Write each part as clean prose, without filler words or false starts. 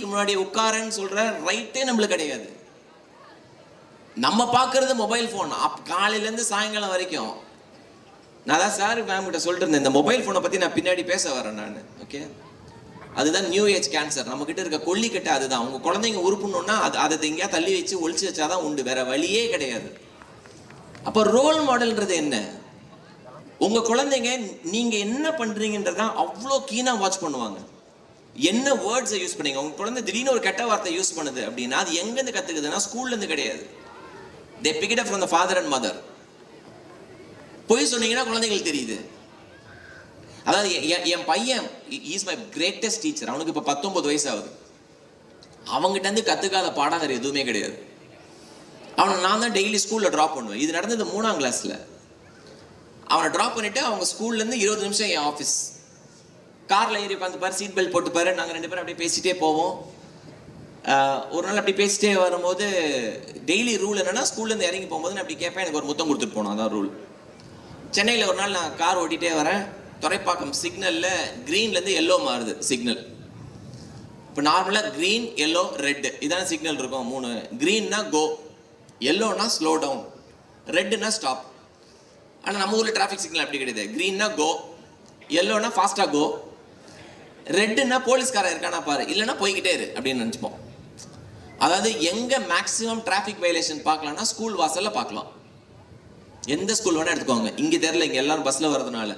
முன்னாடி உட்காரன்னு சொல்ற ரைட்டே நம்மளுக்கு கிடையாது. நம்ம பார்க்கறது மொபைல் ஃபோன். காலையிலேருந்து சாயங்காலம் வரைக்கும். நான் தான் சார் மேம் கிட்ட சொல்லிட்டு இருந்தேன், இந்த மொபைல் ஃபோனை பற்றி நான் பின்னாடி பேச வரேன் நான். ஓகே, அதுதான் நியூ ஏஜ் கேன்சர். நம்ம கிட்ட இருக்க கொல்லிக்கட்டை அதுதான். உங்க குழந்தைங்க உருப்புணுன்னா அதை எங்கேயா தள்ளி வச்சு ஒழிச்சு வச்சாதான் உண்டு, வேற வழியே கிடையாது. அப்போ ரோல் மாடல்ன்றது என்ன? உங்க குழந்தைங்க நீங்க என்ன பண்றீங்கன்றதான் அவ்வளோ கீனா வாட்ச் பண்ணுவாங்க. என்ன வேர்ட்ஸை யூஸ் பண்ணீங்க. உங்க குழந்தை திடீர்னு ஒரு கெட்ட வார்த்தை யூஸ் பண்ணுது அப்படின்னா அது எங்கேருந்து கத்துக்குதுன்னா ஸ்கூல்ல இருந்து கிடையாது. they pick it up from the father and mother. பொய் சொன்னீங்கன்னா குழந்தைங்களுக்கு தெரியுது. அதாவது என் பையன் இஸ் மை கிரேட்டஸ்ட் டீச்சர். அவனுக்கு இப்போ 19 வயசு ஆகுது. அவங்ககிட்ட இருந்து கத்துக்காத பாடம் வேறு எதுவுமே கிடையாது. அவனை நான் தான் டெய்லி ஸ்கூல்ல ட்ராப் பண்ணுவேன். இது நடந்தது 3ஆம் கிளாஸ்ல. அவனை ட்ராப் பண்ணிட்டு அவங்க ஸ்கூல்ல இருந்து 20 நிமிஷம் என் ஆஃபீஸ். கார்ல ஏறி உட்காந்து பாரு, சீட் பெல்ட் போட்டு பாரு, நாங்கள் 2 பேரும் அப்படியே பேசிட்டே போவோம். ஒரு நாள் அப்படி பேசிட்டே வரும்போது டெய்லி ரூல் என்னன்னா, ஸ்கூல்லேருந்து இறங்கி போகும்போது நான் அப்படி கேட்பேன், எனக்கு ஒரு முத்தம் கொடுத்துட்டு போனோம். அதான் ரூல். சென்னையில் ஒரு நாள் நான் கார் ஓட்டிகிட்டே வரேன். துறைப்பாக்கம் சிக்னலில் க்ரீன்லேருந்து எல்லோ மாறுது சிக்னல். இப்போ நார்மலாக க்ரீன், எல்லோ, ரெட்டு இதான சிக்னல் இருக்கும் 3. க்ரீன்னா கோ, எல்லோனா ஸ்லோ டவுன், ரெட்டுனா ஸ்டாப். ஆனால் நம்ம ஊரில் டிராஃபிக் சிக்னல் அப்படி கிடையாது. க்ரீன்னா கோ, எல்லோனா ஃபாஸ்ட்டாக கோ, ரெட்டுன்னா போலீஸ்காரன் இருக்கானா பாரு, இல்லைன்னா போய்கிட்டே இரு அப்படின்னு நினச்சிப்போம். அதாவது எங்கே மேக்ஸிமம் டிராஃபிக் வயலேஷன் பார்க்கலாம்னா ஸ்கூல் வாசலில் பார்க்கலாம். எந்த ஸ்கூல் வேணால் எடுத்துக்கோங்க. இங்கே தெரில, இங்கே எல்லாரும் பஸ்ஸில் வர்றதுனால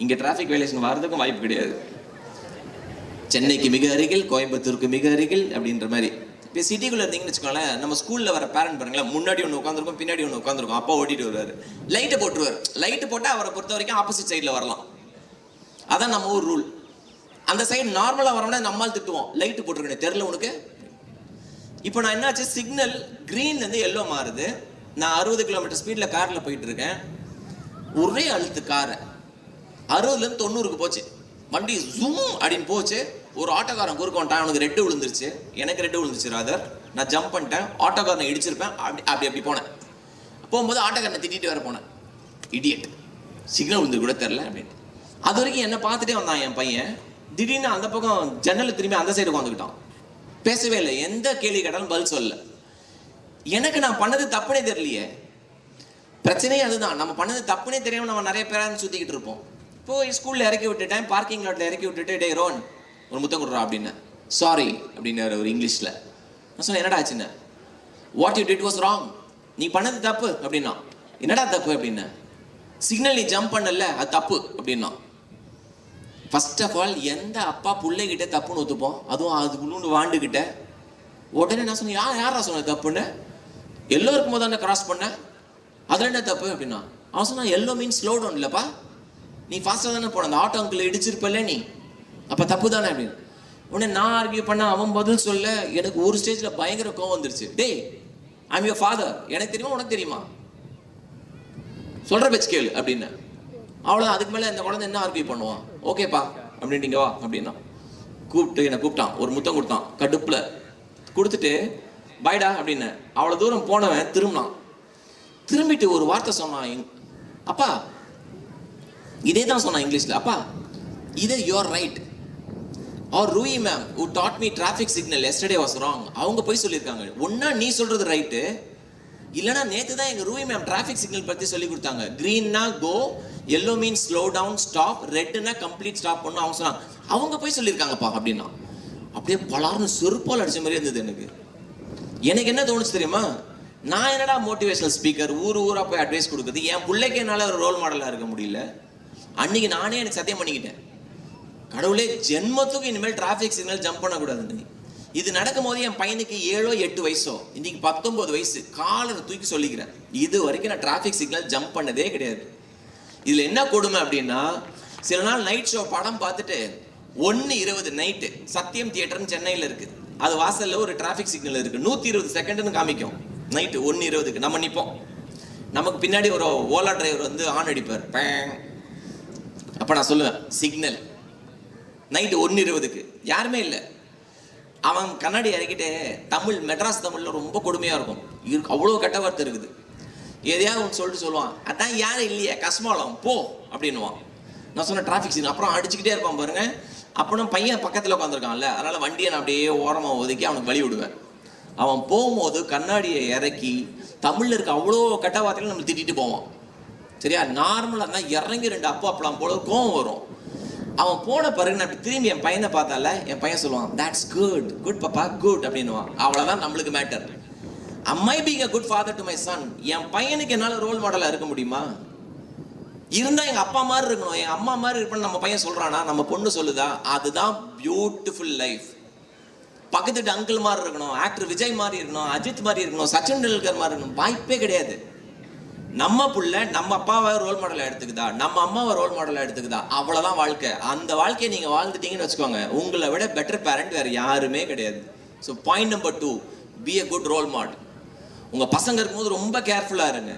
இங்கே டிராஃபிக் வயலேஷன் வர்றதுக்கும் வாய்ப்பு கிடையாது. சென்னைக்கு மிக அருகில், கோயம்புத்தூருக்கு மிக அருகில் அப்படின்ற மாதிரி. இப்போ சிட்டிக்குள்ளே இருந்தீங்கன்னு வச்சுக்கோங்களேன், நம்ம ஸ்கூலில் வர பேரண்ட் பாருங்களேன், முன்னாடி ஒன்று உட்காந்துருக்கும், பின்னாடி ஒன்று உட்காந்துருக்கும். அப்பா ஓட்டிட்டு வருவார், லைட்டை போட்டுருவார். லைட்டு போட்டால் அவரை பொறுத்த வரைக்கும் ஆப்போசிட் சைடில் வரலாம். அதான் நம்ம ஊர் ரூல். அந்த சைடு நார்மலாக வரோம்னா நம்மால் திட்டுவோம், லைட்டு போட்டிருக்கேன் தெரில உனக்கு. இப்போ நான் என்னாச்சு, சிக்னல் க்ரீன்லேருந்து எல்லோ மாறுது. நான் 60 கிலோமீட்டர் ஸ்பீடில் காரில் போயிட்டு இருக்கேன். ஒரே அழுத்து காரை 60லேருந்து 90க்கு போச்சு. வண்டி ஜூம் அப்படின்னு போச்சு. ஒரு ஆட்டோக்காரன் குறுக்க வந்துட்டான். அவனுக்கு ரெட்டு விழுந்துருச்சு, எனக்கு ரெட்டு விழுந்துருச்சு. ராதர் நான் ஜம்ப் பண்ணிட்டேன், ஆட்டோக்காரனை இடிச்சிருப்பேன். அப்படி போனேன். போகும்போது ஆட்டோக்காரனை திட்டிட்டு வேற போனேன், இடியட், சிக்னல் விழுந்து கூட தெரில அப்படின்னு. அது வரைக்கும் என்னை பார்த்துட்டே வந்தான் என் பையன். திடீர்னு அந்த பக்கம் ஜன்னல் திரும்பி அந்த சைடு உட்காந்துக்கிட்டான். பேசவே இல்லை, எந்த கேள்வி கேட்டாலும் பதில் சொல்ல. எனக்கு நான் பண்ணது தப்புனே தெரியலையே. பிரச்சனையே அதுதான், நம்ம பண்ணது தப்புனே தெரியாமல் நம்ம நிறைய பேராக சுற்றிக்கிட்டு இருப்போம். இப்போ ஸ்கூலில் இறக்கி விட்டுட்டேன், பார்க்கிங் லாட்டில் இறக்கி விட்டுட்டு, டே ரோன் ஒரு முத்தம் கொடுறா அப்படின்னு. சாரி அப்படின்னு ஒரு இங்கிலீஷில். நான் சொன்னேன், என்னடா ஆச்சுன்னு. What you did was wrong, நீ பண்ணது தப்பு அப்படின்னா. என்னடா தப்பு அப்படின்னா, சிக்னல் நீ ஜம்ப் பண்ணல அது தப்பு அப்படின்னா. ஃபர்ஸ்ட் ஆஃப் ஆல் எந்த அப்பா பிள்ளைகிட்ட தப்புன்னு ஒத்துப்போம், அதுவும் அதுக்குள்ளூண்டு வாண்டுக்கிட்ட. உடனே நான் சொன்னேன், யாரா சொன்ன தப்புன்னு. எல்லோருக்கும் போது தானே கிராஸ் பண்ண, அதில் என்ன தப்பு அப்படின்னா. அவன் சொன்னா, எல்லோ மீன்ஸ் ஸ்லோ டவுன் இல்லைப்பா, நீ ஃபாஸ்ட்டாக தானே போன, அந்த ஆட்டோ அங்கிள் இடிச்சிருப்பல்ல நீ, அப்போ தப்பு தானே அப்படின்னு. உடனே நான் ஆர்கியூ பண்ண, அவன் பதில் சொல்ல. எனக்கு ஒரு ஸ்டேஜில் பயங்கர கோவம் வந்துருச்சு. டேய், ஐ எம் யுவர் ஃபாதர், எனக்கு தெரியுமா உனக்கு தெரியுமா, சொல்கிற பேச்சு கேளு அப்படின்னு. அவ்வளோ, அதுக்கு மேலே இந்த குழந்தை என்ன ஆர்கியூ பண்ணுவான். ஓகேப்பா அப்படின்ட்டு வா அப்படின்னா. என்னை கூப்பிட்டான், ஒரு முத்தம் கொடுத்தான் கடுப்பில். கொடுத்துட்டு பாய்டா அப்படின்னு. அவ்வளோ தூரம் போனவன் திரும்பினான். திரும்பிட்டு ஒரு வார்த்தை சொன்னான், அப்பா இதே தான் சொன்னான் இங்கிலீஷில். அப்பா இதே யுவர் ரைட், ஆர் ரூயி ma'am who taught me traffic signal yesterday was wrong. அவங்க போய் சொல்லியிருக்காங்க. ஒன்னா நீ சொல்றது ரைட்டு, இல்லைனா நேற்று தான் எங்கள் ரூயி மேம் டிராஃபிக் சிக்னல் பற்றி சொல்லி கொடுத்தாங்க. க்ரீன்னா go, yellow means slow down stop, ரெட்டுனா கம்ப்ளீட் ஸ்டாப் பண்ணணும் அவங்க சொன்னாங்க. அவங்க போய் சொல்லியிருக்காங்கப்பா அப்படின்னா. அப்படியே பலார்னு செருப்பால் அடிச்ச மாதிரி இருந்தது எனக்கு. எனக்கு என்ன தோணுச்சு தெரியுமா, நான் என்னடா மோட்டிவேஷனல் ஸ்பீக்கர், ஊராக போய் அட்வைஸ் கொடுக்குறது. என் பிள்ளைக்கு என்னால் ஒரு ரோல் மாடலாக இருக்க முடியல. அன்னைக்கு நானே எனக்கு சத்தியம் பண்ணிக்கிட்டேன், கடவுளே ஜென்மத்துக்கு இனிமேல் டிராஃபிக் சிக்னல் ஜம்ப் பண்ணக்கூடாதுன்னு. இது நடக்கும் போது என் பையனுக்கு 7 8 வயசோ, இன்னைக்கு 19 வயசு. காலரை தூக்கி சொல்லிக்கிறேன், இது வரைக்கும் நான் டிராஃபிக் சிக்னல் ஜம்ப் பண்ணதே கிடையாது. இதில் என்ன கொடுமை அப்படின்னா, சில நாள் நைட் ஷோ படம் பார்த்துட்டு 1:20 நைட்டு சத்தியம் தியேட்டர்னு சென்னையில் இருக்குது. அது வாசலில் ஒரு டிராஃபிக் சிக்னல் இருக்குது, 120 செகண்டுன்னு காமிக்கும். நைட்டு 1:20க்கு நம்ம நிற்போம். நமக்கு பின்னாடி ஒரு ஓலா டிரைவர் வந்து ஆன் அடிப்பார், பேங். அப்போ நான் சொல்லுவேன், சிக்னல் நைட்டு 1:20க்கு யாருமே இல்லை. அவன் கண்ணாடி இறக்கிட்டே தமிழ், மெட்ராஸ் தமிழில் ரொம்ப கொடுமையாக இருக்கும், அவ்வளோ கெட்ட வார்த்தை இருக்குது. எதையாவது ஒன்று சொல்லிட்டு சொல்லுவான், அதான் யாரும் இல்லையே கஸ்மாலம் போ அப்படின்னுவான். நான் சொன்ன டிராஃபிக் சிக்னல். அப்புறம் அடிச்சுக்கிட்டே இருப்பான் பாருங்க. அப்புறம் பையன் பக்கத்தில் உட்காந்துருக்கான்ல, அதனால் வண்டியை நான் அப்படியே ஓரமாக ஒதுக்கி அவனுக்கு வழி விடுவேன். அவன் போகும்போது கண்ணாடியை இறக்கி தமிழில் இருக்க அவ்வளோ கெட்ட வார்த்தைகள் நம்ம திட்டிட்டு போவான். சரியா? நார்மலாக இருந்தால் இறங்கி 2 அப்பா அப்பலாம் போல கோவம் வரும். அவன் போன பிறகு நான் திரும்பி என் பையனை பார்த்தால என் பையன் சொல்லுவான், that's good, good பாப்பா, good அப்படின்னுவான். அவ்வளோதான் நம்மளுக்கு matter. am I being a good father to my son? என் பையனுக்கு என்னால் ரோல் மாடலாக இருக்க முடியுமா? இருந்தால் எங்கள் அப்பா மாதிரி இருக்கணும், என் அம்மா மாதிரி இருப்பேன்னு நம்ம பையன் சொல்கிறானா, நம்ம பொண்ணு சொல்லுதா, அதுதான் பியூட்டிஃபுல் லைஃப். பக்கத்து அங்கிள் மாதிரி இருக்கணும், ஆக்டர் விஜய் மாதிரி இருக்கணும், அஜித் மாதிரி இருக்கணும், சச்சின் டெண்டுல்கர் மாதிரி இருக்கணும், வாய்ப்பே கிடையாது. நம்ம புள்ள நம்ம அப்பாவை ரோல் மாடலாக எடுத்துக்குதா, நம்ம அம்மாவை ரோல் மாடலாக எடுத்துக்குதா, அவ்வளோதான் வாழ்க்கை. அந்த வாழ்க்கையை நீங்கள் வாழ்ந்துட்டீங்கன்னு வச்சுக்கோங்க, உங்களை விட பெட்டர் பேரண்ட் வேறு யாருமே கிடையாது. So point number 2, be a good role model. உங்கள் பசங்க இருக்கும்போது ரொம்ப கேர்ஃபுல்லாக இருங்க.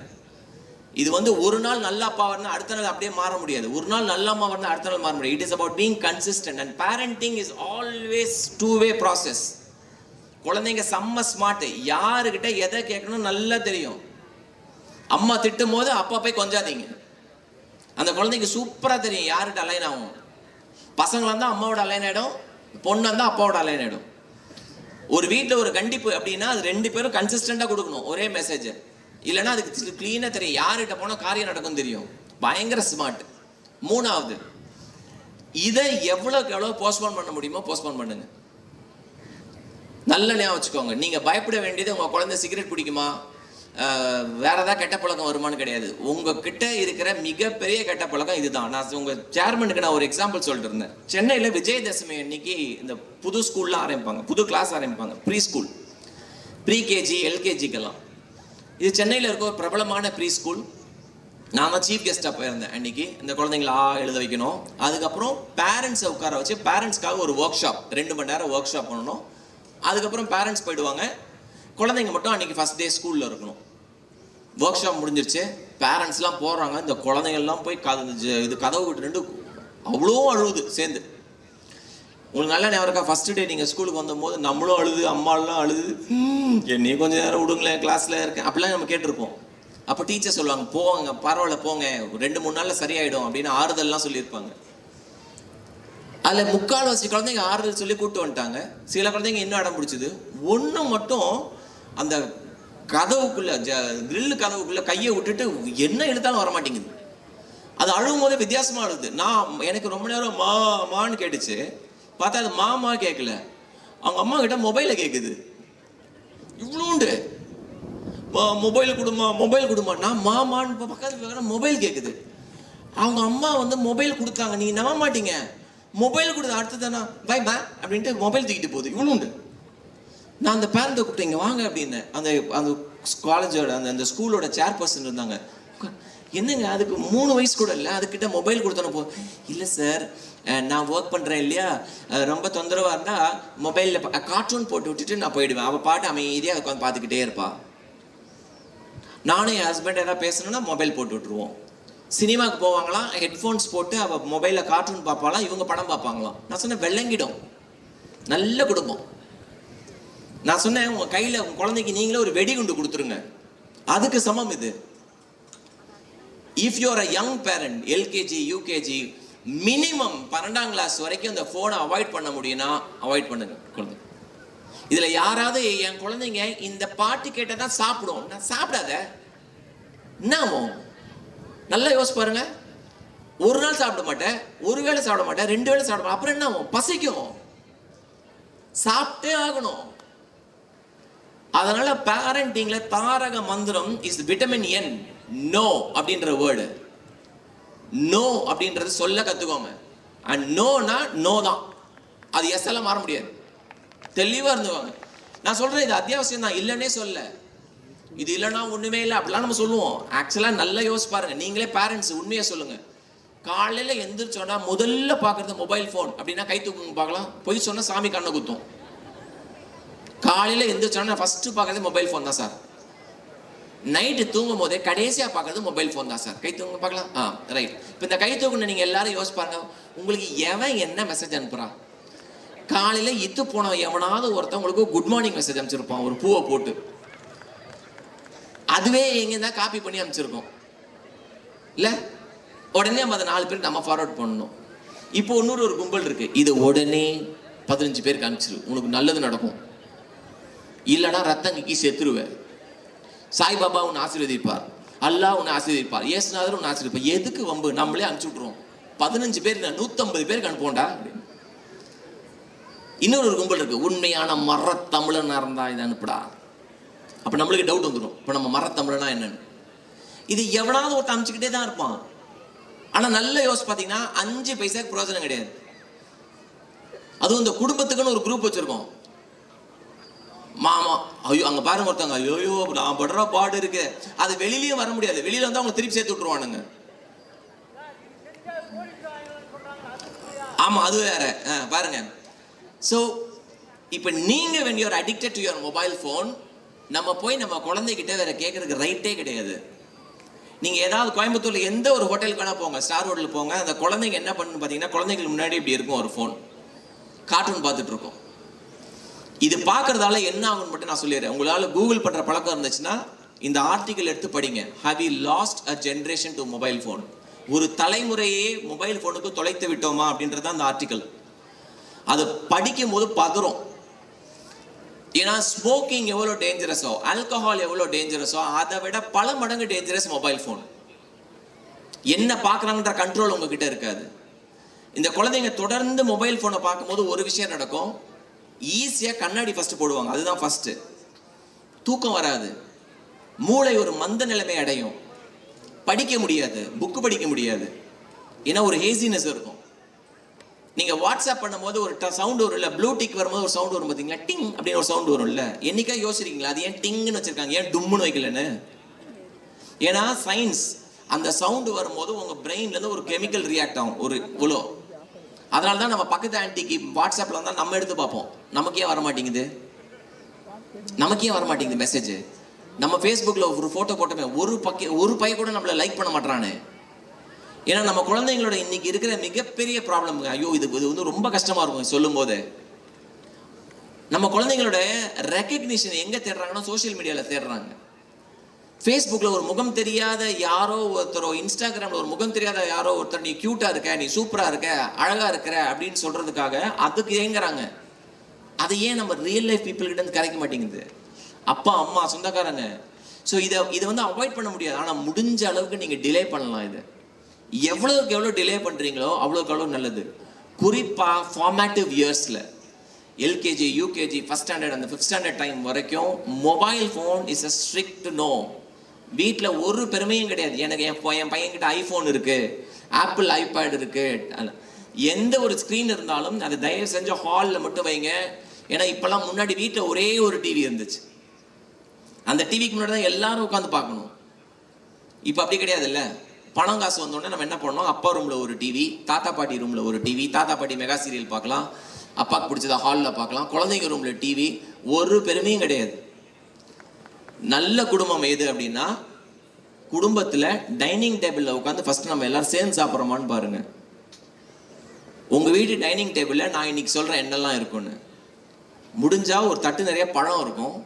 இது ஒரு நாள் நல்ல அப்பா வரணும், அடுத்த நாள் அப்படியே மாற முடியாது. ஒரு நாள் நல்ல அம்மா வரணும், அடுத்த நாள் மாற முடியாது. It is about being consistent. And parenting is always 2-way process. குழந்தைங்க செம்ம ஸ்மார்ட், யாருக்கிட்ட எதை கேட்கணும் நல்லா தெரியும். அம்மா திட்டும் போது அப்பா போய் கொஞ்சாதீங்க. அந்த குழந்தைங்க சூப்பராக தெரியும் யார்கிட்ட அலைன் ஆகும். பசங்களாக இருந்தால் அம்மாவோட அலைன் ஆகிடும், பொண்ணாக இருந்தால் அப்பாவோட அலைன் ஆகிடும். ஒரு வீட்டில் ஒரு கண்டிப்பு அப்படின்னா அது 2 பேரும் கன்சிஸ்டண்டாக கொடுக்கணும் ஒரே மெசேஜை. இல்லைன்னா அதுக்கு கிளீனாக தெரியும் யார்கிட்ட போனால் காரியம் நடக்கும் தெரியும். பயங்கர ஸ்மார்ட். 3வது, இதை எவ்வளோக்கு எவ்வளோ போஸ்ட்போன் பண்ண முடியுமோ போஸ்ட்போன் பண்ணுங்க. நல்ல ஞாபகம் வச்சுக்கோங்க, நீங்கள் பயப்பட வேண்டியது உங்கள் குழந்தை சிகரெட் பிடிக்குமா, வேற ஏதாவது கெட்ட பழக்கம் வருமானு கிடையாது. உங்ககிட்ட இருக்கிற மிகப்பெரிய கெட்ட பழக்கம் இதுதான். நான் உங்கள் சேர்மனுக்கு நான் ஒரு எக்ஸாம்பிள் சொல்லிட்டு இருந்தேன். சென்னையில் விஜயதசமி அன்னைக்கு இந்த புது ஸ்கூல்லாம் ஆரம்பிப்பாங்க, புது கிளாஸ் ஆரம்பிப்பாங்க, ப்ரீ ஸ்கூல், ப்ரீ கேஜி எல்கேஜிக்கெல்லாம். இது சென்னையில் இருக்க ஒரு பிரபலமான ப்ரீ ஸ்கூல். நான் தான் சீஃப் கெஸ்ட்டாக போயிருந்தேன் அன்னைக்கு. இந்த குழந்தைங்கள எழுத வைக்கணும். அதுக்கப்புறம் பேரண்ட்ஸை உட்கார வச்சு பேரண்ட்ஸ்க்காக ஒரு ஒர்க் ஷாப், 2 மணி நேரம் ஒர்க் ஷாப் பண்ணணும். அதுக்கப்புறம் பேரண்ட்ஸ் போயிடுவாங்க, குழந்தைங்க மட்டும் அன்றைக்கி ஃபஸ்ட் டே ஸ்கூலில் இருக்கணும். ஒர்க் ஷாப் முடிஞ்சிருச்சு, பேரண்ட்ஸ்லாம் போடுறாங்க. இந்த குழந்தைங்கள்லாம் போய் கதவு விட்டு 2 அவ்வளோ அழுகுது சேர்ந்து. உங்களுக்கு நல்ல ஞாபகம் இருக்கா? ஃபஸ்ட்டு டே நீங்கள் ஸ்கூலுக்கு வந்தபோது நம்மளும் அழுது, அம்மாலாம் அழுது, என்னையும் கொஞ்சம் நேரம் விடுங்களேன், கிளாஸில் இருக்கேன் அப்படிலாம் நம்ம கேட்டிருப்போம். அப்போ டீச்சர் சொல்லுவாங்க, போங்க பரவாயில்ல போங்க, 2-3 நாளில் சரியாயிடும் அப்படின்னு ஆறுதல்லாம் சொல்லியிருப்பாங்க. அதில் 3/4 குழந்தைங்க ஆறுதல் சொல்லி கூப்பிட்டு வந்துட்டாங்க. சில குழந்தைங்க இன்னும் அடம் பிடிச்சிது. ஒன்று மட்டும் அந்த கதவுக்குள்ளே கிரில்லு கதவுக்குள்ளே கையை விட்டுட்டு என்ன எடுத்தாலும் வர மாட்டேங்குது. அது அழுகும் போதே வித்தியாசமாக அழுது. எனக்கு ரொம்ப நேரம் மான்னு கேட்டுச்சு. பார்த்தா அது மாமா கேட்கல, அவங்க அம்மா கிட்ட மொபைலை கேட்குது. இவ்வளோண்டு மொபைல் கொடுமா. நான் மாமான்னு பக்கத்து மொபைல் கேட்குது. அவங்க அம்மா மொபைல் கொடுத்தாங்க. நீங்கள் நம்ப மாட்டீங்க, மொபைல் கொடுத்து அடுத்ததானா பை பே அப்படின்ட்டு மொபைல் தூக்கிட்டு போகுது. இவ்வளோண்டு. நான் அந்த பேரண்ட்டை கூப்பிட்டேன், இங்கே வாங்க அப்படின்னு. அந்த காலேஜோட அந்த ஸ்கூலோட சேர்பர்சன் இருந்தாங்க. என்னங்க அதுக்கு 3 வயசு கூட இல்லை, அதுக்கிட்ட மொபைல் கொடுத்தோன்னு இல்லை சார் நான் ஒர்க் பண்ணுறேன் இல்லையா, ரொம்ப தொந்தரவாக இருந்தால் மொபைலில் கார்ட்டூன் போட்டு விட்டுட்டு நான் போயிடுவேன். அவள் பாட்டு அமைதியாக உட்காந்து பார்த்துக்கிட்டே இருப்பா. நானும் என் ஹஸ்பண்ட் ஏதாவது பேசணுன்னா மொபைல் போட்டு விட்டுருவோம். சினிமாவுக்கு போவாங்களாம், ஹெட்ஃபோன்ஸ் போட்டு அவள் மொபைலில் கார்ட்டூன் பார்ப்பாலாம், இவங்க படம் பார்ப்பாங்களாம். நான் சொன்னேன் வெள்ளங்கிடும், நல்ல குடும்பம். நான் சொன்னேன் உங்கள் கையில் உங்கள் குழந்தைக்கு நீங்களே ஒரு வெடிகுண்டு கொடுத்துருங்க, அதுக்கு சமம் இது. If you're a young parent, LKG UKG minimum 12ஆம் கிளாஸ் வரைக்கும் இந்த ஃபோனை அவாய்ட் பண்ண முடியும்னா அவாய்ட் பண்ணுங்க குழந்தை. இதில் யாராவது என் குழந்தைங்க இந்த பாட்டு கேட்டால் தான் சாப்பிடும், நான் சாப்பிடாத என்னமோ நல்லா யோசிச்சு பாருங்க. ஒரு நாள் சாப்பிட மாட்டேன், ஒரு வேளை சாப்பிட மாட்டேன், 2 வேளை சாப்பிட மாட்டேன், அப்புறம் என்ன ஆகும்? பசிக்கும், சாப்பிட்டே ஆகணும். அதனால பேரண்டிங்ல தாரக மந்திரம் இஸ் விட்டமின் என், நோ அப்படின்ற வேர்டு. நோ அப்படின்றது சொல்ல கத்துக்கோங்க. அண்ட் நோனா நோ தான், அது எஸ் எல்லாம் மாற முடியாது. தெளிவா இருந்துவாங்க. நான் சொல்றேன் இது அத்தியாவசியம் தான், இல்லைன்னே சொல்ல. இது இல்லைன்னா ஒண்ணுமே இல்லை அப்படிலாம் நம்ம சொல்லுவோம். ஆக்சுவலா நல்லா யோசிச்சு பாருங்க, நீங்களே பேரண்ட்ஸ் உண்மையை சொல்லுங்க. காலையில எந்திரிச்சோன்னா முதல்ல பாக்குறது மொபைல் போன் அப்படின்னா கை தூக்குங்க பார்க்கலாம். பொய் சொன்னா சாமி கண்ணை குத்தும். காலையில எந்திரிச்சோன்னா ஃபர்ஸ்ட் பாக்குறது மொபைல் போன் தான் சார். நைட்டு தூங்கும் போதே கடைசியா பாக்குறது மொபைல் போன் தான் சார். கை தூங்க பார்க்கலாம். ரைட். இப்போ இந்த கை தூக்குன்னு நீங்க எல்லாரும் யோசிச்சு பாருங்க, உங்களுக்கு எவன் என்ன மெசேஜ் அனுப்புறான்? காலையில இத்து போனவன் எவனாவது ஒருத்தன் உங்களுக்கு குட் மார்னிங் மெசேஜ் அனுப்பிச்சிருப்பான் ஒரு பூவை போட்டு. அதுவே எங்க தான் காப்பி பண்ணி அனுப்பிச்சிருக்கோம் இல்ல? உடனே நம்ம அதை 4 பேருக்கு நம்ம ஃபார்வர்ட் பண்ணணும். இப்போ இன்னொரு ஒரு கும்பல் இருக்கு, இது உடனே 15 பேருக்கு அனுப்பிச்சிரு, உனக்கு நல்லது நடக்கும், இல்லைனா ரத்தங்கிக்கு செத்துருவேன், சாய்பாபா உன்னை ஆசீர்வதிப்பார், அல்லாஹ் உன்னை ஆசீர்வதிப்பார், இயேசுநாதர் உன்னை ஆசீர்வதிப்பார், எதுக்கு வம்பு, நம்மளே அனுப்பிச்சு விட்ருவோம், 15 பேர் 150 பேருக்கு அனுப்புவோண்டா. இன்னொரு கும்பல் இருக்கு, உண்மையான மரத்தமிழனா இருந்தா இதை அனுப்புடா. அப்ப நம்மளுக்கு டவுட் வந்துடும், இப்ப நம்ம மரத்தமிழனா என்னன்னு. இது எவனாவது ஒருத்த அனுப்பிச்சுக்கிட்டே தான் இருப்பான். ஆனா நல்ல யோசிச்சு பார்த்தீங்கன்னா 5 பைசாக்கு பிரயோஜனம் கிடையாது. அதுவும் இந்த குடும்பத்துக்குன்னு ஒரு குரூப் வச்சிருக்கோம். மாமா ஐயோ அங்க பாருங்க ஒருத்தவங்க, ஐயோ நான் படுற பாடு இருக்கு, அது வெளியிலயும் வர முடியாது, வெளியில வந்து அவங்க திருப்பி சேர்த்து விட்டுருவானுங்க. ஆமா அது வேற பாருங்க. ஸோ இப்போ நீங்க when you are addicted to your mobile phone, நம்ம போய் நம்ம குழந்தைகிட்ட வேற கேட்கறதுக்கு ரைட்டே கிடையாது. நீங்க ஏதாவது கோயம்புத்தூர்ல எந்த ஒரு ஹோட்டலுக்கு வேணா போங்க, ஸ்டார் ஹோட்டல் போங்க, அந்த குழந்தைங்க என்ன பண்ணுன்னு பார்த்தீங்கன்னா, குழந்தைங்களுக்கு முன்னாடி இப்படி இருக்கும் ஒரு ஃபோன், கார்ட்டூன் பார்த்துட்டு இருக்கும். இது பார்க்கறதால என்ன ஆகும்னு மட்டும் நான் சொல்லிடுறேன். உங்களால கூகுள் பண்ற பழக்கம் இருந்துச்சுன்னா இந்த ஆர்டிக்கல் எடுத்து படிங்க. Have we lost a generation to mobile phone? ஒரு தலைமுறையே மொபைல் போனுக்கு தொலைத்து விட்டோமா அப்படின்றது அந்த ஆர்டிக்கல். அது படிக்கும் போது பதறும். ஏன்னா ஸ்மோக்கிங் எவ்வளோ டேஞ்சரஸோ, ஆல்கஹால் எவ்வளோ டேஞ்சரஸோ, அதை விட பல மடங்கு டேஞ்சரஸ் மொபைல் ஃபோன். என்ன பார்க்குறாங்கன்ற கண்ட்ரோல் உங்ககிட்ட இருக்காது. இந்த குழந்தைங்க தொடர்ந்து மொபைல் ஃபோனை பார்க்கும்போது ஒரு விஷயம் நடக்கும், ஈஸியாக கண்ணாடி ஃபஸ்ட்டு போடுவாங்க, அதுதான் ஃபஸ்ட்டு. தூக்கம் வராது, மூளை ஒரு மந்த நிலைமை அடையும், படிக்க முடியாது, புக்கு படிக்க முடியாது, ஏன்னா ஒரு ஹேசினஸ் இருக்கும். நீங்கள் வாட்ஸ்அப் பண்ணும்போது ஒரு சவுண்ட் வரும் இல்லை, ப்ளூ டிக் வரும்போது ஒரு சவுண்ட் வரும் பார்த்தீங்களா, டிங் அப்படின்னு ஒரு சவுண்ட் வரும் இல்லை, என்னைக்கா யோசிச்சிருக்கீங்களா அது ஏன் டிங்னு வச்சிருக்காங்க, ஏன் டும்முன்னு வைக்கலன்னு? ஏன்னா சயின்ஸ் அந்த சவுண்டு வரும்போது உங்கள் பிரெயின்லேருந்து ஒரு கெமிக்கல் ரியாக்ட் ஆகும், ஒரு இவ்வளோ. அதனால தான் நம்ம பக்கத்து ஆன்டிக்கு வாட்ஸ்அப்பில் வந்தால் நம்ம எடுத்து பார்ப்போம், நமக்கே வர மாட்டேங்குது, நமக்கே வர மாட்டேங்குது மெசேஜ். நம்ம ஃபேஸ்புக்கில் ஒரு ஃபோட்டோ போட்டோமே, ஒரு பையன் கூட நம்மளை லைக் பண்ண மாட்டானே. ஏன்னா நம்ம குழந்தைங்களோட இன்னைக்கு இருக்கிற மிகப்பெரிய ப்ராப்ளம், ஐயோ இது வந்து ரொம்ப கஷ்டமாக இருக்கும் சொல்லும் போது. நம்ம குழந்தைங்களோட ரெக்கக்னிஷன் எங்கே தேடுறாங்கன்னா சோஷியல் மீடியாவில் தேடுறாங்க. ஃபேஸ்புக்கில் ஒரு முகம் தெரியாத யாரோ ஒருத்தரோ, இன்ஸ்டாகிராமில் ஒரு முகம் தெரியாத யாரோ ஒருத்தர் நீ க்யூட்டாக இருக்க, நீ சூப்பராக இருக்க, அழகாக இருக்கிற அப்படின்னு சொல்கிறதுக்காக அதுக்கு ஏங்குறாங்க. அதை ஏன் நம்ம ரியல் லைஃப் பீப்புள் கிட்ட இருந்து கரைக்க மாட்டேங்குது, அப்பா அம்மா சொந்தக்காரங்க. ஸோ இதை வந்து அவாய்ட் பண்ண முடியாது. ஆனால் முடிஞ்ச அளவுக்கு நீங்கள் டிலே பண்ணலாம். இது எவ்வளோக்கு எவ்வளோ டிலே பண்ணுறீங்களோ அவ்வளோக்கு அவ்வளோ நல்லது. குறிப்பாக ஃபார்மேட்டிவ் இயர்ஸில் எல்கேஜி, யூகேஜி, ஃபஸ்ட் ஸ்டாண்டர்ட், அந்த 5th ஸ்டாண்டர்ட் டைம் வரைக்கும் mobile phone is a strict no. வீட்டில் ஒரு பெருமையும் கிடையாது, எனக்கு என் பையன்கிட்ட ஐஃபோன் இருக்குது, ஆப்பிள் ஐபேட் இருக்குது, எந்த ஒரு ஸ்க்ரீன் இருந்தாலும் அதை தயவு செஞ்ச ஹாலில் மட்டும் வைங்க. ஏன்னா இப்போல்லாம் முன்னாடி வீட்டில் ஒரே ஒரு டிவி இருந்துச்சு, அந்த டிவிக்கு முன்னாடி தான் எல்லாரும் உட்காந்து பார்க்கணும். இப்போ அப்படி கிடையாதுல்ல. பணம் காசு வந்தோடனே நம்ம என்ன பண்ணோம், அப்பா ரூமில் ஒரு டிவி, தாத்தா பாட்டி ரூமில் ஒரு டிவி, தாத்தா பாட்டி மெகா சீரியல் பார்க்கலாம், அப்பாவுக்கு பிடிச்சதை ஹாலில் பார்க்கலாம், குழந்தைங்க ரூமில் டிவி, ஒரு பெருமையும் கிடையாது. நல்ல குடும்பம் எது அப்படின்னா, குடும்பத்தில் டைனிங் டேபிளில் உட்காந்து ஃபஸ்ட்டு நம்ம எல்லாரும் சேர்ந்து சாப்பிட்றோமான்னு பாருங்கள். உங்கள் வீட்டு டைனிங் டேபிளில் நான் இன்னைக்கு சொல்கிறேன் என்னெல்லாம் இருக்குன்னு. முடிஞ்சால் ஒரு தட்டு நிறைய பழம் இருக்கும்,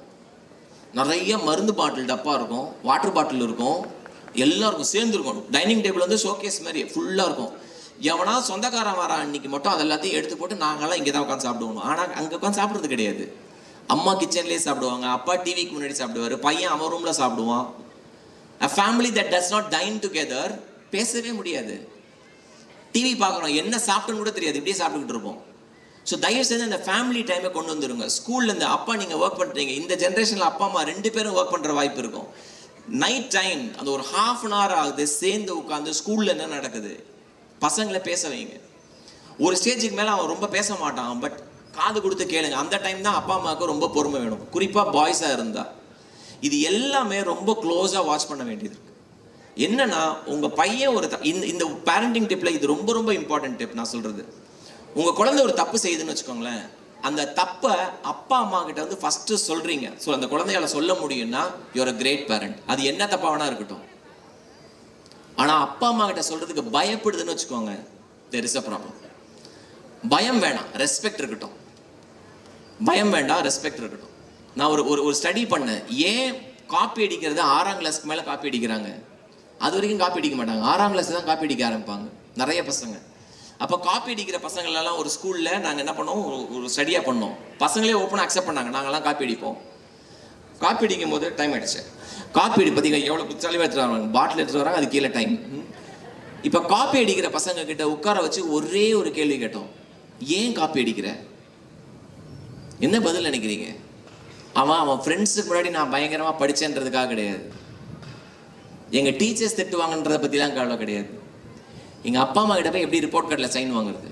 நிறைய மருந்து பாட்டில் டப்பா இருக்கும், வாட்டர் பாட்டில் இருக்கும், எல்லாருக்கும் சேர்ந்து இருக்கணும். டைனிங் டேபிள் வந்து ஷோகேஸ் மாதிரி ஃபுல்லாக இருக்கும். எவனா சொந்தக்காரன் வர அன்னைக்கு மட்டும் அது எல்லாத்தையும் எடுத்து போட்டு நாங்களாம் இங்கே தான் உட்காந்து சாப்பிடுவோம். ஆனால் அங்கே உட்காந்து சாப்பிட்றது கிடையாது. அம்மா கிச்சன்லேயே சாப்பிடுவாங்க, அப்பா டிவிக்கு முன்னாடி சாப்பிடுவார், பையன் அவன் ரூமில் சாப்பிடுவான். A family that does not dine together பேசவே முடியாது. டிவி பார்க்குறோம், என்ன சாப்பிட்டுன்னு கூட தெரியாது, இப்படியே சாப்பிட்டுக்கிட்டு இருப்போம். ஸோ தயவு செஞ்சு அந்த ஃபேமிலி டைமை கொண்டு வந்துருங்க. ஸ்கூல்லேருந்து அப்பா நீங்கள் ஒர்க் பண்ணுறீங்க, இந்த ஜென்ரேஷனில் அப்பா அம்மா 2 பேரும் ஒர்க் பண்ணுற வாய்ப்பு இருக்கும். நைட் டைம் அந்த ஒரு 1/2 hour ஆகுது, சேர்ந்து உட்காந்து ஸ்கூலில் என்ன நடக்குது பசங்களை பேச வைங்க. ஒரு ஸ்டேஜுக்கு மேலே அவன் ரொம்ப பேச மாட்டான், பட் காது கொடுத்து கேளுங்க. அந்த டைம் தான் அப்பா அம்மாவுக்கு ரொம்ப பொறுமை வேணும், குறிப்பாக பாய்ஸாக இருந்தால். இது எல்லாமே ரொம்ப க்ளோஸாக வாட்ச் பண்ண வேண்டியது இருக்கு. என்னன்னா உங்கள் பையன் ஒரு இந்த பேரண்டிங் டிப்பில் இது ரொம்ப ரொம்ப இம்பார்ட்டன்ட் டிப் நான் சொல்கிறது. உங்கள் குழந்தை ஒரு தப்பு செய்யுதுன்னு வச்சுக்கோங்களேன், அந்த தப்பை அப்பா அம்மா கிட்ட வந்து ஃபஸ்ட்டு சொல்கிறீங்க. ஸோ அந்த குழந்தையால சொல்ல முடியும்னா யூஆர் அ கிரேட் பேரண்ட். அது என்ன தப்பாக வேணா இருக்கட்டும். ஆனால் அப்பா அம்மா கிட்ட சொல்கிறதுக்கு பயப்படுதுன்னு வச்சுக்கோங்க, தேர் இஸ் அ ப்ராப்ளம். பயம் வேணாம், ரெஸ்பெக்ட் இருக்கட்டும். பயம் வேண்டாம், ரெஸ்பெக்ட் இருக்கட்டும். நான் ஒரு ஸ்டடி பண்ணேன், ஏன் காப்பி அடிக்கிறது 6ஆம் கிளாஸ்க்கு மேலே காப்பி அடிக்கிறாங்க. அது வரைக்கும் காப்பி அடிக்க மாட்டாங்க, 6ஆம் கிளாஸ் தான் காப்பி அடிக்க ஆரம்பிப்பாங்க நிறைய பசங்க. அப்போ காப்பி அடிக்கிற பசங்களெல்லாம் ஒரு ஸ்கூலில் நாங்கள் என்ன பண்ணோம், ஒரு ஸ்டடியாக பண்ணோம். பசங்களே ஓப்பனாக அக்செப்ட் பண்ணாங்க, நாங்கள்லாம் காப்பி அடிப்போம். காப்பி அடிக்கும் போது டைம் ஆகிடுச்சு. காப்பி அடி பார்த்தீங்கன்னா எவ்வளோ புத்தாலிவாக எடுத்துகிட்டு வராங்க, பாட்டில் எடுத்துகிட்டு வராங்க, அது கீழே டைம். இப்போ காப்பி அடிக்கிற பசங்க கிட்ட உட்கார வச்சு ஒரே ஒரு கேள்வி கேட்டோம், ஏன் காப்பி அடிக்கிற? என்ன பதில் நினைக்கிறீங்க? அவன் ஃப்ரெண்ட்ஸுக்கு முன்னாடி நான் பயங்கரமாக படித்தேன்றதுக்காக கிடையாது, எங்கள் டீச்சர்ஸ் திட்டுவாங்கன்றதை பற்றிலாம் கவலை கிடையாது, எங்கள் அப்பா அம்மா கிட்ட போய் எப்படி ரிப்போர்ட் கார்டில் சைன் வாங்குறது,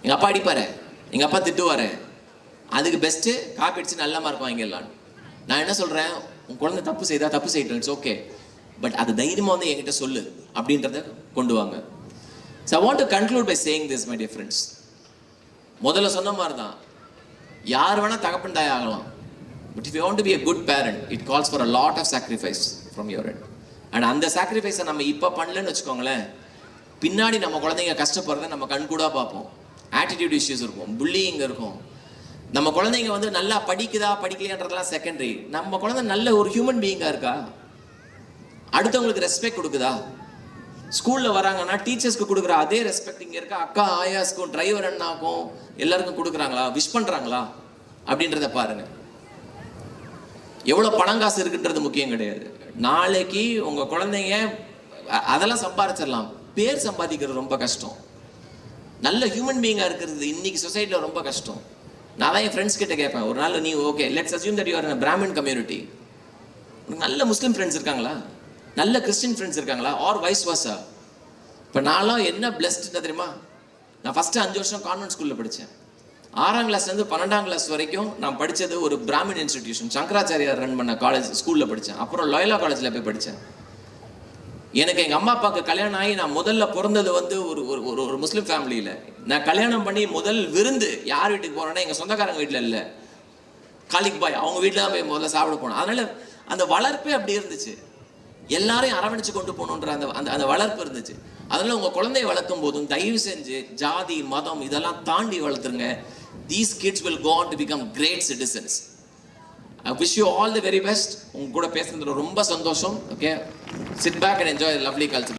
எங்கள் அப்பா அடிப்பார், எங்கள் அப்பா திட்டுவார், அதுக்கு பெஸ்ட்டு காப்பி அடித்து நல்ல மார்க் வாங்கிடலான்னு. நான் என்ன சொல்கிறேன், உன் குழந்தை தப்பு செய்யட்டும், இட்ஸ் ஓகே, பட் அது தைரியமாக வந்து என்கிட்ட சொல்லு அப்படின்றத கொண்டு வாங்க. So I want to conclude by saying this, my dear friends. முதல்ல சொன்ன மாதிரி தான், யார் வேணால் தகப்பன் தாய் ஆகலாம், but if you want to be a good parent, it calls for a lot of sacrifice from your end. And அந்த சாக்ரிஃபைஸை நம்ம இப்போ பண்ணலன்னு வச்சுக்கோங்களேன், பின்னாடி நம்ம குழந்தைங்க கஷ்டப்படுறத நம்ம கண்கூடாக பார்ப்போம். ஆட்டிடியூட் இஷ்யூஸ் இருக்கும், புல்லிங் இருக்கும். நம்ம குழந்தைங்க வந்து நல்லா படிக்குதா படிக்கலையான்றதெல்லாம் செகண்டரி. நம்ம குழந்தை நல்ல ஒரு ஹியூமன் பீயிங்காக இருக்கா, அடுத்தவங்களுக்கு ரெஸ்பெக்ட் கொடுக்குதா, ஸ்கூலில் வராங்கன்னா டீச்சர்ஸ்க்கு கொடுக்குற அதே ரெஸ்பெக்ட் இங்கே இருக்க அக்கா ஆயாஸ்க்கும் டிரைவர் அண்ணாக்கும் எல்லாருக்கும் கொடுக்குறாங்களா, விஷ் பண்ணுறாங்களா அப்படின்றத பாருங்க. எவ்வளோ பணங்காசு இருக்குன்றது முக்கியம் கிடையாது. நாளைக்கு உங்கள் குழந்தைங்க அதெல்லாம் சம்பாதிச்சிடலாம், பேர் சம்பாதிக்கிறது ரொம்ப கஷ்டம். நல்ல ஹியூமன் பீயிங்காக இருக்கிறது இன்னைக்கு சொசைட்டியில் ரொம்ப கஷ்டம். நான் தான் என் ஃப்ரெண்ட்ஸ் கிட்ட கேட்பேன், ஒரு நாள் நீ okay let's assume that you are in Brahmin community, நல்ல முஸ்லீம் ஃப்ரெண்ட்ஸ் இருக்காங்களா, நல்ல கிறிஸ்டின் ஃப்ரெண்ட்ஸ் இருக்காங்களா, ஆர் வைஸ் வர்சா? இப்போ நான்லாம் என்ன பிளஸ்ட்னா தெரியுமா, நான் ஃபஸ்ட்டு 5 வருஷம் கான்வென்ட் ஸ்கூலில் படித்தேன். 6ஆம் கிளாஸ்லேருந்து 12ஆம் கிளாஸ் வரைக்கும் நான் படித்தது ஒரு பிராமின் இன்ஸ்டிடியூஷன், சங்கராச்சாரியார் ரன் பண்ண காலேஜ் ஸ்கூலில் படித்தேன். அப்புறம் லாயலா காலேஜில் போய் படித்தேன். எனக்கு எங்கள் அம்மா அப்பாவுக்கு கல்யாணம் ஆகி நான் முதல்ல பிறந்தது வந்து ஒரு முஸ்லீம் ஃபேமிலியில். நான் கல்யாணம் பண்ணி முதல் விருந்து யார் வீட்டுக்கு போனேன்னா எங்கள் சொந்தக்காரங்க வீட்டில் இல்லை, காலிக் பாய் அவங்க வீட்டில் தான் போய் முதல்ல சாப்பிட போனோம். அதனால் அந்த வளர்ப்பே அப்படி இருந்துச்சு, எல்லாரையும் அரவணைச்சு கொண்டு போகணுன்ற அந்த வளர்ப்பு இருந்துச்சு. அதனால் உங்கள் குழந்தைய வளர்க்கும் போதும் தயவு செஞ்சு ஜாதி மதம் இதெல்லாம் தாண்டி வளர்த்துருங்க. These kids will go on to become great citizens. I wish you all the very best. உங்க கூட பேசுனதுல ரொம்ப சந்தோஷம். Okay, sit back and enjoy the lovely culture.